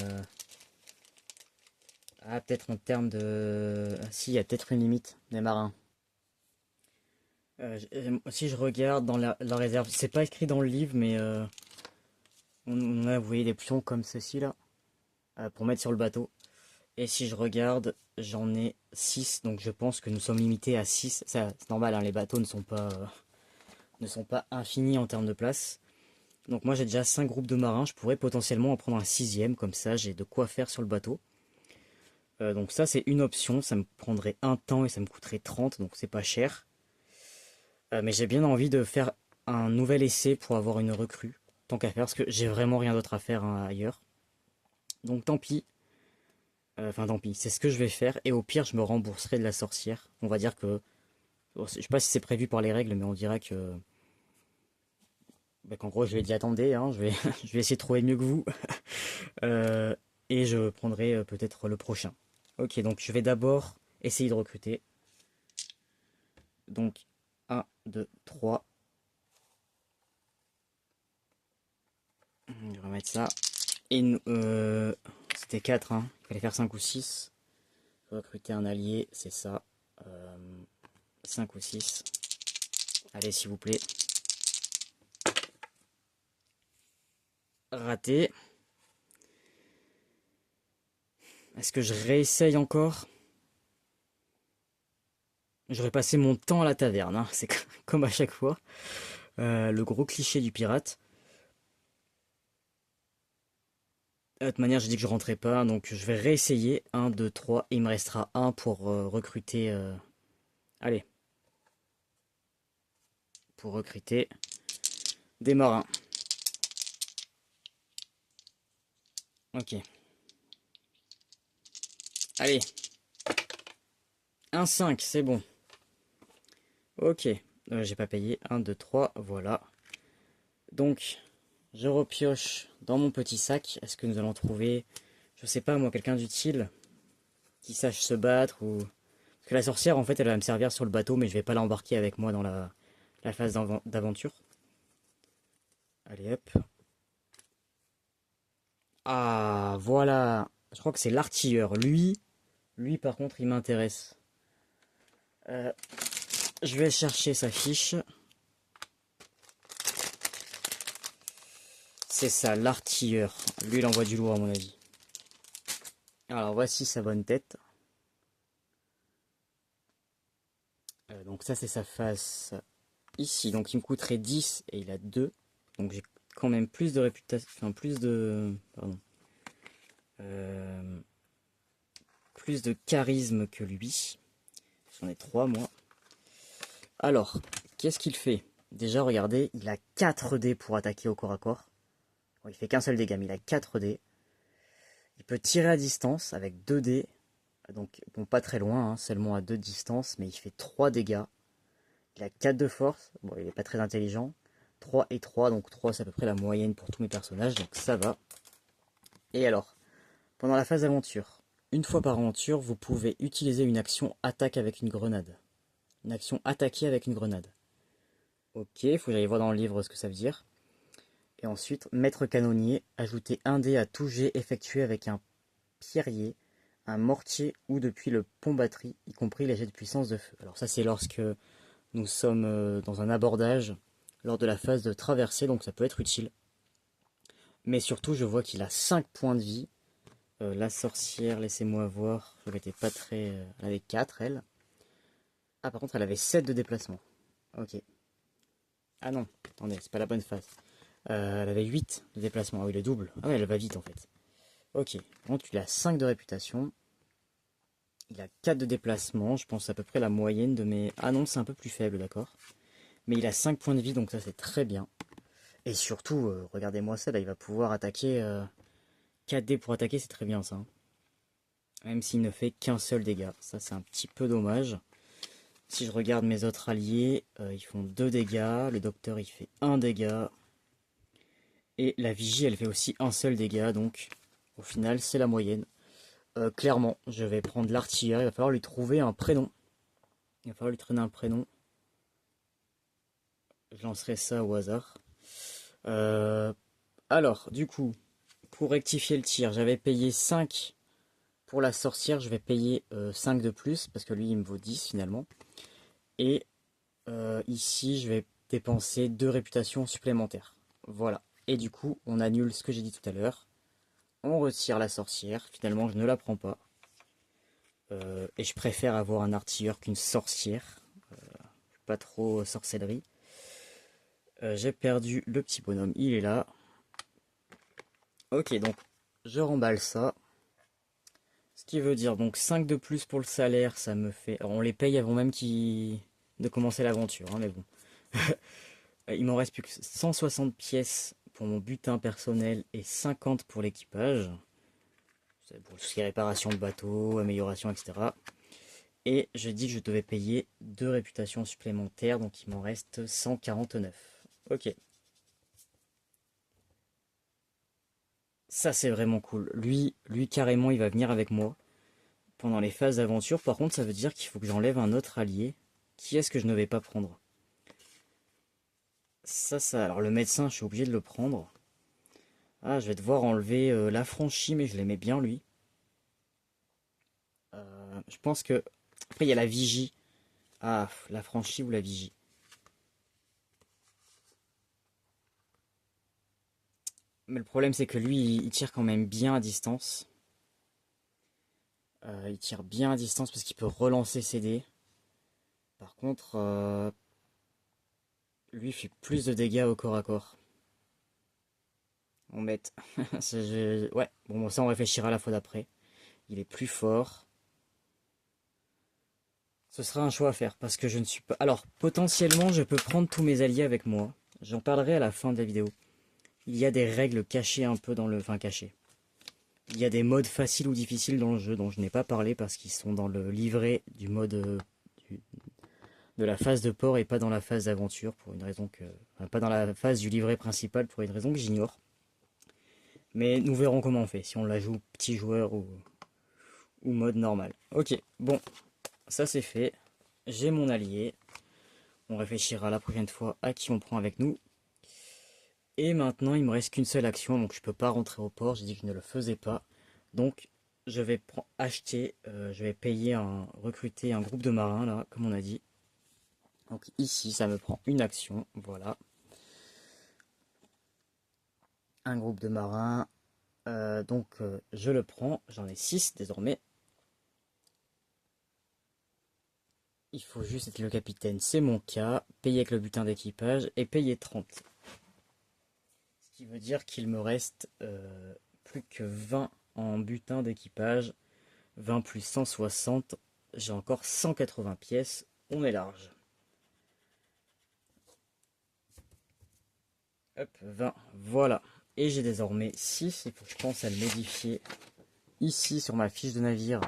peut-être en termes de... Ah, si, il y a peut-être une limite des marins. Si je regarde dans la réserve, c'est pas écrit dans le livre, mais on a, vous voyez, des pions comme ceci là, pour mettre sur le bateau. Et si je regarde, j'en ai 6, donc je pense que nous sommes limités à 6. Ça, c'est normal, hein, les bateaux ne sont pas infinis en termes de place. Donc moi j'ai déjà 5 groupes de marins, je pourrais potentiellement en prendre un sixième, comme ça j'ai de quoi faire sur le bateau. Donc ça c'est une option, ça me prendrait un temps et ça me coûterait 30, donc c'est pas cher. Mais j'ai bien envie de faire un nouvel essai pour avoir une recrue, tant qu'à faire, parce que j'ai vraiment rien d'autre à faire, hein, ailleurs. Donc tant pis. Enfin tant pis, c'est ce que je vais faire, et au pire je me rembourserai de la sorcière. On va dire que... Je sais pas si c'est prévu par les règles, mais on dira que... qu'en gros je vais dire attendez, hein, je vais essayer de trouver mieux que vous. Euh, et je prendrai peut-être le prochain. Ok, donc je vais d'abord essayer de recruter. Donc 1, 2, 3. Je vais remettre ça. Et c'était 4, hein. Il fallait faire 5 ou 6. Recruter un allié, c'est ça. 5 ou 6. Allez, s'il vous plaît. Raté. Est-ce que je réessaye encore? J'aurais passé mon temps à la taverne, hein. C'est comme à chaque fois. Le gros cliché du pirate. De toute manière, j'ai dit que je rentrais pas, donc je vais réessayer. 1, 2, 3. Il me restera un pour recruter. Allez, pour recruter des marins. Ok. Allez. 1, 5, c'est bon. Ok. J'ai pas payé. 1, 2, 3. Voilà. Donc, je repioche dans mon petit sac. Est-ce que nous allons trouver, je sais pas moi, quelqu'un d'utile qui sache se battre ou... Parce que la sorcière, en fait, elle va me servir sur le bateau, mais je vais pas l'embarquer avec moi dans la phase d'aventure. Allez, hop. Ah, voilà. Je crois que c'est l'artilleur. Lui, par contre, il m'intéresse. Euh, je vais chercher sa fiche. C'est ça, l'artilleur. Lui, il envoie du lourd, à mon avis. Alors, voici sa bonne tête. Donc ça, c'est sa face ici. Donc, il me coûterait 10 et il a 2. Donc, j'ai quand même plus de réputation... Enfin, plus de... Pardon. Plus de charisme que lui. J'en ai 3, moi. Alors, qu'est-ce qu'il fait? Déjà, regardez, il a 4 dés pour attaquer au corps à corps. Bon, il fait qu'un seul dégât, mais il a 4 dés. Il peut tirer à distance avec 2 dés. Donc, bon, pas très loin, hein, seulement à 2 de distance, mais il fait 3 dégâts. Il a 4 de force. Bon, il n'est pas très intelligent. 3 et 3, donc 3 c'est à peu près la moyenne pour tous mes personnages, donc ça va. Et alors, pendant la phase aventure, une fois par aventure, vous pouvez utiliser une action attaque avec une grenade. Une action attaquer avec une grenade. Ok, il faut que j'aille voir dans le livre ce que ça veut dire. Et ensuite, maître canonnier, ajouter un dé à tout jet effectué avec un pierrier, un mortier ou depuis le pont batterie, y compris les jets de puissance de feu. Alors ça c'est lorsque nous sommes dans un abordage, lors de la phase de traversée, donc ça peut être utile. Mais surtout, je vois qu'il a 5 points de vie. La sorcière, laissez-moi voir, elle était pas très... elle avait 4, elle. Ah, par contre, elle avait 7 de déplacement. Ok. Ah non, attendez, c'est pas la bonne phase. Elle avait 8 de déplacement. Ah oui, le double. Ah ouais, elle va vite en fait. Ok. Par contre, il a 5 de réputation. Il a 4 de déplacement. Je pense à peu près la moyenne de mes... Ah non, c'est un peu plus faible, d'accord. Mais il a 5 points de vie, donc ça c'est très bien. Et surtout, regardez-moi ça, là, il va pouvoir attaquer... 4D pour attaquer, c'est très bien ça. Hein. Même s'il ne fait qu'un seul dégât. Ça, c'est un petit peu dommage. Si je regarde mes autres alliés, ils font 2 dégâts. Le docteur, il fait 1 dégât. Et la vigie, elle fait aussi un seul dégât. Donc, au final, c'est la moyenne. Clairement, je vais prendre l'artilleur. Il va falloir lui trouver un prénom. Il va falloir lui traîner un prénom. Je lancerai ça au hasard. Alors, du coup, pour rectifier le tir, j'avais payé 5 pour la sorcière. Je vais payer 5 de plus, parce que lui, il me vaut 10 finalement. Et ici, je vais dépenser 2 réputations supplémentaires. Voilà. Et du coup, on annule ce que j'ai dit tout à l'heure. On retire la sorcière. Finalement, je ne la prends pas. Et je préfère avoir un artilleur qu'une sorcière. Pas trop sorcellerie. J'ai perdu le petit bonhomme. Il est là. Ok, donc je remballe ça. Ce qui veut dire donc 5 de plus pour le salaire, ça me fait... Alors on les paye avant même de commencer l'aventure, hein, mais bon. Il m'en reste plus que 160 pièces pour mon butin personnel et 50 pour l'équipage. C'est pour tout ce qui est réparation de bateau, amélioration, etc. Et je dis que je devais payer 2 réputations supplémentaires, donc il m'en reste 149. Ok. Ça c'est vraiment cool. Lui carrément il va venir avec moi pendant les phases d'aventure. Par contre ça veut dire qu'il faut que j'enlève un autre allié. Qui est-ce que je ne vais pas prendre? Ça, alors le médecin je suis obligé de le prendre. Ah, je vais devoir enlever l'affranchi, mais je l'aimais bien lui. Je pense que... Après, il y a la vigie. Ah, l'affranchi ou la vigie. Mais le problème, c'est que lui, il tire quand même bien à distance. Il tire bien à distance parce qu'il peut relancer ses dés. Par contre, lui, il fait plus de dégâts au corps à corps. On met... Ouais, bon, ça, on réfléchira la fois d'après. Il est plus fort. Ce sera un choix à faire parce que je ne suis pas... Alors, potentiellement, je peux prendre tous mes alliés avec moi. J'en parlerai à la fin de la vidéo. Il y a des règles cachées un peu dans le... Enfin, cachées. Il y a des modes faciles ou difficiles dans le jeu dont je n'ai pas parlé parce qu'ils sont dans le livret du mode... de la phase de port et pas dans la phase d'aventure pour une raison que... Enfin, pas dans la phase du livret principal pour une raison que j'ignore. Mais nous verrons comment on fait, si on la joue petit joueur ou mode normal. Ok, bon, ça c'est fait. J'ai mon allié. On réfléchira la prochaine fois à qui on prend avec nous. Et maintenant, il me reste qu'une seule action, donc je peux pas rentrer au port. J'ai dit que je ne le faisais pas. Donc, je vais acheter, je vais payer recruter un groupe de marins, là, comme on a dit. Donc ici, ça me prend une action, voilà. Un groupe de marins. Je le prends, j'en ai 6 désormais. Il faut juste être le capitaine, c'est mon cas. Payer avec le butin d'équipage et payer 30. Ce qui veut dire qu'il me reste plus que 20 en butin d'équipage. 20 plus 160. J'ai encore 180 pièces. On est large. Hop, 20. Voilà. Et j'ai désormais 6. Il faut que je pense à le modifier. Ici, sur ma fiche de navire,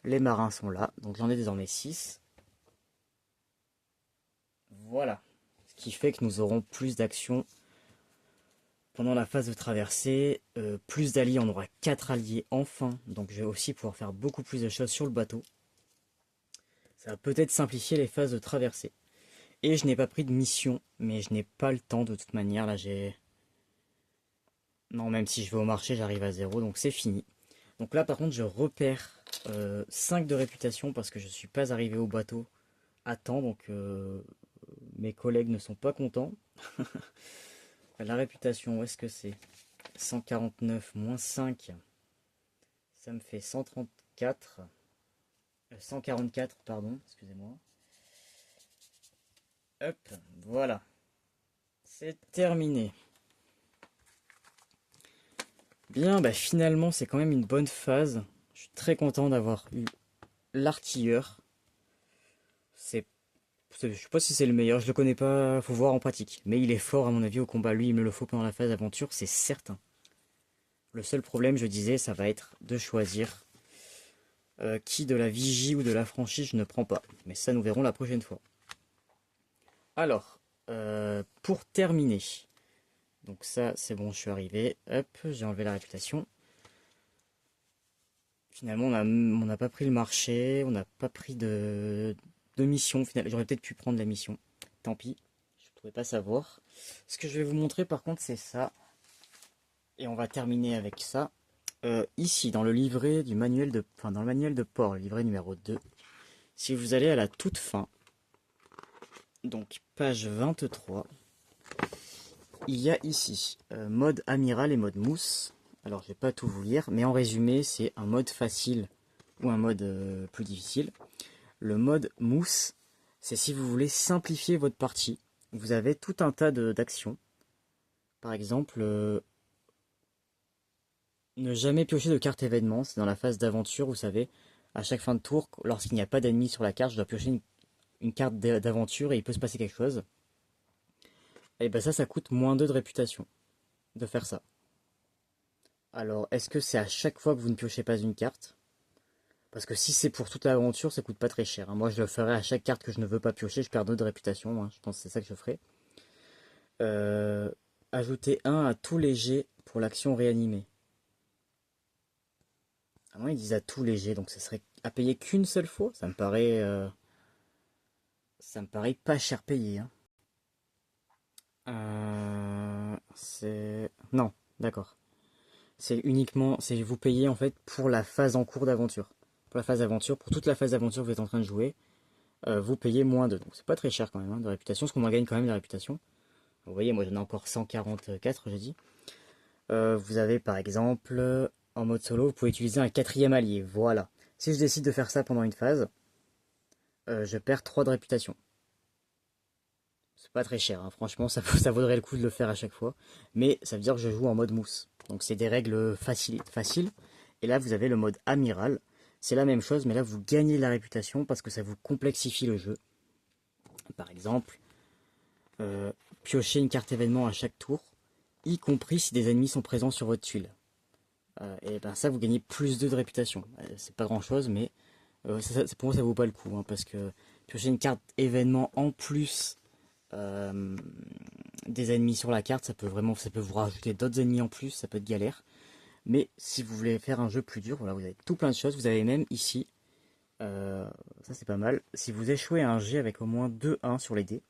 les marins sont là. Donc j'en ai désormais 6. Voilà. Ce qui fait que nous aurons plus d'actions pendant la phase de traversée, plus d'alliés, on aura 4 alliés enfin, donc je vais aussi pouvoir faire beaucoup plus de choses sur le bateau. Ça va peut-être simplifier les phases de traversée. Et je n'ai pas pris de mission, mais je n'ai pas le temps de toute manière, là j'ai... Non, même si je vais au marché, j'arrive à 0, donc c'est fini. Donc là par contre je repère 5 de réputation parce que je suis pas arrivé au bateau à temps, donc mes collègues ne sont pas contents. La réputation, où est-ce que c'est? 149 moins 5, ça me fait 134. 144, pardon, excusez-moi. Hop, voilà. C'est terminé. Bien, bah finalement, c'est quand même une bonne phase. Je suis très content d'avoir eu l'artilleur. Je sais pas si c'est le meilleur, je le connais pas, faut voir en pratique. Mais il est fort à mon avis au combat. Lui, il me le faut pendant la phase d'aventure, c'est certain. Le seul problème, je disais, ça va être de choisir qui de la vigie ou de la franchise je ne prends pas. Mais ça, nous verrons la prochaine fois. Alors, pour terminer, donc ça, c'est bon, je suis arrivé. Hop, j'ai enlevé la réputation. Finalement, on n'a pas pris le marché, on n'a pas pris de mission. J'aurais peut-être pu prendre la mission. Tant pis, je ne pouvais pas savoir. Ce que je vais vous montrer, par contre, c'est ça. Et on va terminer avec ça. Ici, dans le livret du manuel de, enfin, dans le manuel de port, le livret numéro 2, si vous allez à la toute fin, donc page 23, il y a ici mode amiral et mode mousse. Alors je vais pas tout vous lire, mais en résumé c'est un mode facile ou un mode plus difficile. Le mode mousse, c'est si vous voulez simplifier votre partie. Vous avez tout un tas d'actions. Par exemple, ne jamais piocher de carte événement, c'est dans la phase d'aventure, vous savez. À chaque fin de tour, lorsqu'il n'y a pas d'ennemis sur la carte, je dois piocher une carte d'aventure et il peut se passer quelque chose. Et ben ça coûte moins 2 de réputation de faire ça. Alors, est-ce que c'est à chaque fois que vous ne piochez pas une carte? Parce que si c'est pour toute l'aventure, ça coûte pas très cher, hein. Moi, je le ferai à chaque carte que je ne veux pas piocher, je perds 2 de réputation, hein. Je pense que c'est ça que je ferai. Euh, Ajouter 1 à tous les jets pour l'action réanimée. Ah non, ils disent à tous les jets, donc ce serait à payer qu'une seule fois. Ça me paraît pas cher payé, hein. Non, d'accord. C'est vous payez en fait pour la phase en cours d'aventure. Pour la phase d'aventure, pour toute la phase d'aventure que vous êtes en train de jouer, vous payez moins de. Donc c'est pas très cher quand même, hein, de réputation, parce qu'on en gagne quand même de réputation. Vous voyez, moi j'en ai encore 144, j'ai dit. Vous avez par exemple, en mode solo, vous pouvez utiliser un quatrième allié. Voilà. Si je décide de faire ça pendant une phase, je perds 3 de réputation. C'est pas très cher, hein. Franchement, ça vaudrait le coup de le faire à chaque fois. Mais ça veut dire que je joue en mode mousse. Donc c'est des règles faciles. Et là, vous avez le mode amiral. C'est la même chose, mais là, vous gagnez de la réputation parce que ça vous complexifie le jeu. Par exemple, piocher une carte événement à chaque tour, y compris si des ennemis sont présents sur votre tuile. Et ben ça, vous gagnez plus 2 de réputation. C'est pas grand chose, mais pour moi, ça vaut pas le coup, hein, parce que piocher une carte événement en plus des ennemis sur la carte, ça peut vous rajouter d'autres ennemis en plus, ça peut être galère. Mais si vous voulez faire un jeu plus dur, voilà, vous avez tout plein de choses. Vous avez même ici, ça c'est pas mal, si vous échouez à un jet avec au moins 2-1 sur les dés,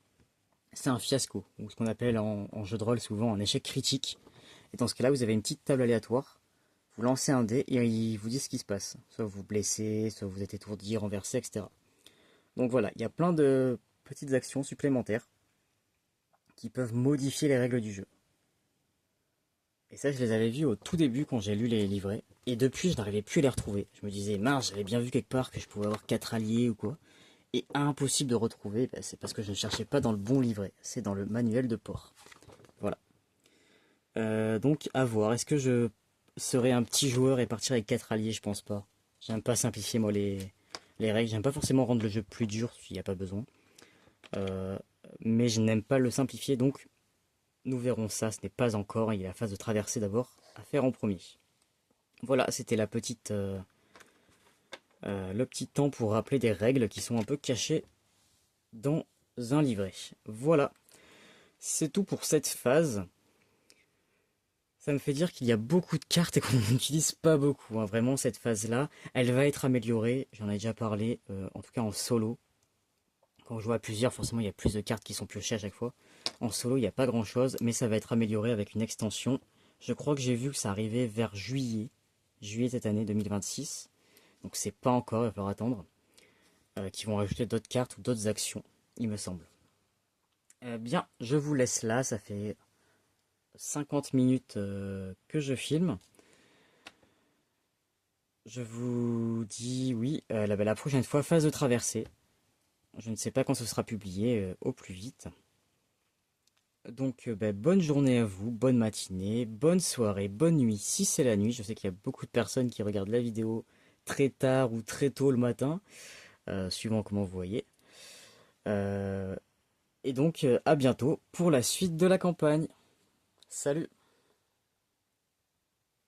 c'est un fiasco, ou ce qu'on appelle en jeu de rôle souvent un échec critique. Et dans ce cas-là, vous avez une petite table aléatoire, vous lancez un dé et il vous dit ce qui se passe. Soit vous blessez, soit vous êtes étourdi, renversé, etc. Donc voilà, il y a plein de petites actions supplémentaires qui peuvent modifier les règles du jeu. Et ça, je les avais vus au tout début quand j'ai lu les livrets. Et depuis, je n'arrivais plus à les retrouver. Je me disais, mince, j'avais bien vu quelque part que je pouvais avoir 4 alliés ou quoi. Et impossible de retrouver, bah, c'est parce que je ne cherchais pas dans le bon livret. C'est dans le manuel de port. Voilà. Donc, à voir. Est-ce que je serais un petit joueur et partir avec 4 alliés? Je pense pas. J'aime pas simplifier, moi, les règles. J'aime pas forcément rendre le jeu plus dur s'il n'y a pas besoin. Euh, mais je n'aime pas le simplifier, donc nous verrons ça. Ce n'est pas encore. Il y a la phase de traversée d'abord à faire en premier. Voilà, c'était le petit temps pour rappeler des règles qui sont un peu cachées dans un livret. Voilà. C'est tout pour cette phase. Ça me fait dire qu'il y a beaucoup de cartes et qu'on n'utilise pas beaucoup, hein. Vraiment, cette phase-là, elle va être améliorée. J'en ai déjà parlé, en tout cas en solo. Quand on joue à plusieurs, forcément, il y a plus de cartes qui sont piochées à chaque fois. En solo, il n'y a pas grand-chose, mais ça va être amélioré avec une extension. Je crois que j'ai vu que ça arrivait vers juillet cette année 2026. Donc c'est pas encore, il va falloir attendre. Qui vont rajouter d'autres cartes ou d'autres actions, il me semble. Bien, je vous laisse là, ça fait 50 minutes que je filme. Je vous dis oui, la prochaine fois, phase de traversée. Je ne sais pas quand ce sera publié, au plus vite. Donc bonne journée à vous, bonne matinée, bonne soirée, bonne nuit si c'est la nuit. Je sais qu'il y a beaucoup de personnes qui regardent la vidéo très tard ou très tôt le matin, suivant comment vous voyez. Et donc à bientôt pour la suite de la campagne. Salut!